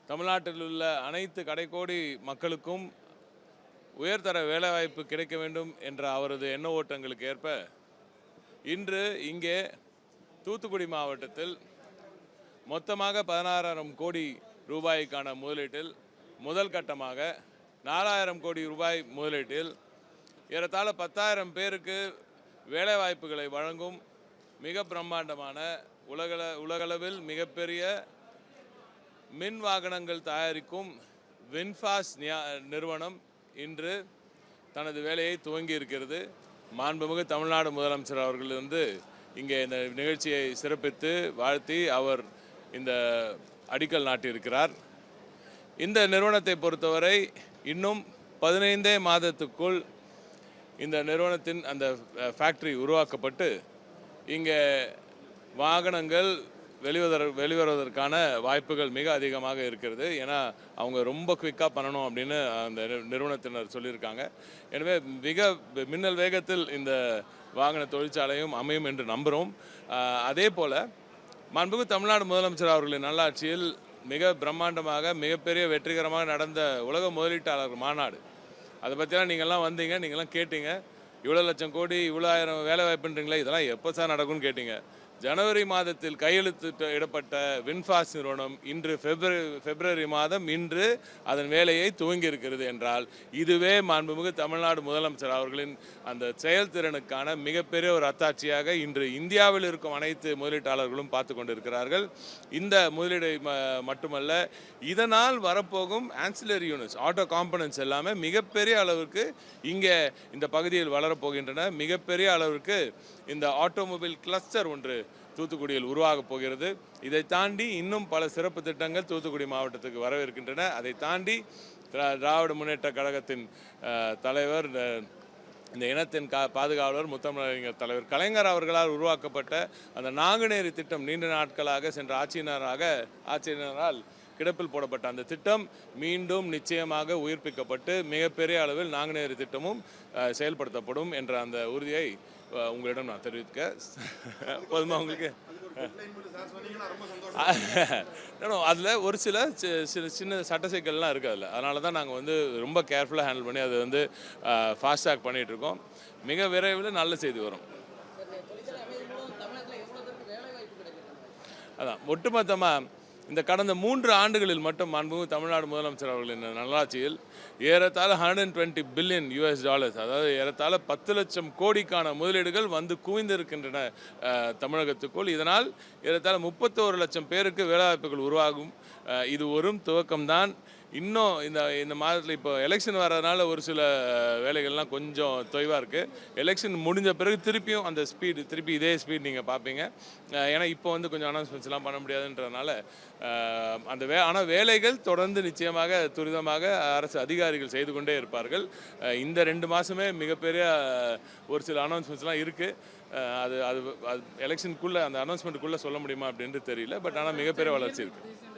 தமிழ்நாட்டில் உள்ள அனைத்து கடைக்கோடி மக்களுக்கும் உயர்தர வேலைவாய்ப்பு கிடைக்க வேண்டும் என்ற அவரது எண்ண ஓட்டங்களுக்கு ஏற்ப இன்று இங்கே தூத்துக்குடி மாவட்டத்தில் மொத்தமாக 16,000 கோடி ரூபாய்க்கான முதலீட்டில் முதல் கட்டமாக 4,000 கோடி ரூபாய் முதலீட்டில் ஏறத்தாழ 10,000 பேருக்கு வேலைவாய்ப்புகளை வழங்கும் மிக பிரம்மாண்டமான உலகளவில் மிகப்பெரிய மின் வாகனங்கள் தயாரிக்கும் வின்ஃபாஸ் நிறுவனம் இன்று தனது வேலையை துவங்கி இருக்கிறது. மாண்புமிகு தமிழ்நாடு முதலமைச்சர் அவர்கள் இங்கே இந்த நிகழ்ச்சியை சிறப்பித்து வாழ்த்தி அவர் இந்த அடிக்கல் நாட்டியிருக்கிறார். இந்த நிறுவனத்தை பொறுத்தவரை இன்னும் 15 மாதத்துக்குள் இந்த நிறுவனத்தின் அந்த ஃபேக்டரி உருவாக்கப்பட்டு இங்கே வாகனங்கள் வெளிவருவதற்கான வாய்ப்புகள் மிக அதிகமாக இருக்கிறது. ஏன்னா அவங்க ரொம்ப குவிக்காக பண்ணணும் அப்படின்னு அந்த நிறுவனத்தினர் சொல்லியிருக்காங்க. எனவே மிக மின்னல் வேகத்தில் இந்த வாகன தொழிற்சாலையும் அமையும் என்று நம்புகிறோம். அதே போல் மாண்புமிகு தமிழ்நாடு முதலமைச்சர் அவர்களின் நல்லாட்சியில் மிக பிரம்மாண்டமாக மிகப்பெரிய வெற்றிகரமாக நடந்த உலக முதலீட்டாளர் மாநாடு, அதை பற்றிலாம் நீங்கள்லாம் வந்தீங்க, நீங்கள்லாம் கேட்டீங்க. இவ்வளோ லட்சம் கோடி இவ்வளோ ஆயிரம் வேலை வாய்ப்புன்றீங்களே, இதெல்லாம் எப்போ சார் நடக்கும்னு கேட்டீங்க. ஜனவரி மாதத்தில் கையெழுத்திடப்பட்ட வின்ஃபாஸ் நிறுவனம் இன்று பிப்ரவரி மாதம் இன்று அதன் வேலையை துவங்கி இருக்கிறது என்றால் இதுவே மாண்புமிகு தமிழ்நாடு முதலமைச்சர் அவர்களின் அந்த செயல்திறனுக்கான மிகப்பெரிய ஒரு அத்தாட்சியாக இன்று இந்தியாவில் இருக்கும் அனைத்து முதலீட்டாளர்களும் பார்த்து கொண்டிருக்கிறார்கள். இந்த முதலீடை மட்டுமல்ல, இதனால் வரப்போகும் ஆன்சிலரி யூனிட்ஸ், ஆட்டோ காம்பனன்ட்ஸ் எல்லாமே மிகப்பெரிய அளவிற்கு இங்கே இந்த பகுதியில் வளரப்போகின்றன. மிகப்பெரிய அளவிற்கு இந்த ஆட்டோமொபைல் கிளஸ்டர் ஒன்று தூத்துக்குடியில் உருவாகப் போகிறது. இதை தாண்டி இன்னும் பல சிறப்பு திட்டங்கள் தூத்துக்குடி மாவட்டத்துக்கு வரவிருக்கின்றன. அதை தாண்டி திராவிட முன்னேற்ற கழகத்தின் தலைவர், இந்த இனத்தின் பாதுகாவலர், முத்தமிழறிஞர் தலைவர் கலைஞர் அவர்களால் உருவாக்கப்பட்ட அந்த நாங்குநேரி திட்டம் நீண்ட நாட்களாக சென்ற ஆட்சியினரால் கிடப்பில் போடப்பட்ட அந்த திட்டம் மீண்டும் நிச்சயமாக உயிர்ப்பிக்கப்பட்டு மிகப்பெரிய அளவில் நாங்குநேரி திட்டமும் செயல்படுத்தப்படும் என்ற அந்த உறுதியை உங்களிடம் நான் தெரிவிக்க போதுமா உங்களுக்கு? அதில் ஒரு சில சின்ன சட்ட சிக்கல்லாம் இருக்குது. அதில் அதனால தான் நாங்கள் ரொம்ப கேர்ஃபுல்லாக ஹேண்டில் பண்ணி அது ஃபாஸ்டாக் பண்ணிகிட்ருக்கோம். மிக விரைவில் நல்ல செய்தி வரும். அதான் ஒட்டுமொத்தமாக இந்த கடந்த 3 ஆண்டுகளில் மட்டும் மாண்புமிகு தமிழ்நாடு முதலமைச்சர் அவர்களின் நல்லாட்சியில் ஏறத்தாழ $120 பில்லியன், அதாவது ஏறத்தாழ 10 லட்சம் கோடிக்கான முதலீடுகள் குவிந்திருக்கின்றன தமிழகத்துக்குள். இதனால் ஏறத்தாழ 31 லட்சம் பேருக்கு வேலைவாய்ப்புகள் உருவாகும். இது ஒரு துவக்கம்தான். இன்னும் இந்த மாதத்தில் இப்போ எலெக்ஷன் வர்றதுனால ஒரு சில வேலைகள்லாம் கொஞ்சம் தொய்வாக இருக்குது. எலெக்ஷன் முடிஞ்ச பிறகு திருப்பியும் அந்த திருப்பி இதே ஸ்பீட் நீங்கள் பார்ப்பீங்க. ஏன்னா இப்போ கொஞ்சம் அனௌன்ஸ்மெண்ட்ஸ்லாம் பண்ண முடியாதுன்றதுனால ஆனால் வேலைகள் தொடர்ந்து நிச்சயமாக துரிதமாக அரசு அதிகாரிகள் செய்து கொண்டே இருப்பார்கள். இந்த 2 மாதமே மிகப்பெரிய ஒரு சில அனௌன்ஸ்மெண்ட்ஸ்லாம் இருக்குது. அது அது எலெக்ஷனுக்குள்ளே அந்த அனௌன்ஸ்மெண்ட்டுக்குள்ளே சொல்ல முடியுமா அப்படின்ட்டு தெரியல. பட் ஆனால் மிகப்பெரிய வளர்ச்சி இருக்குது.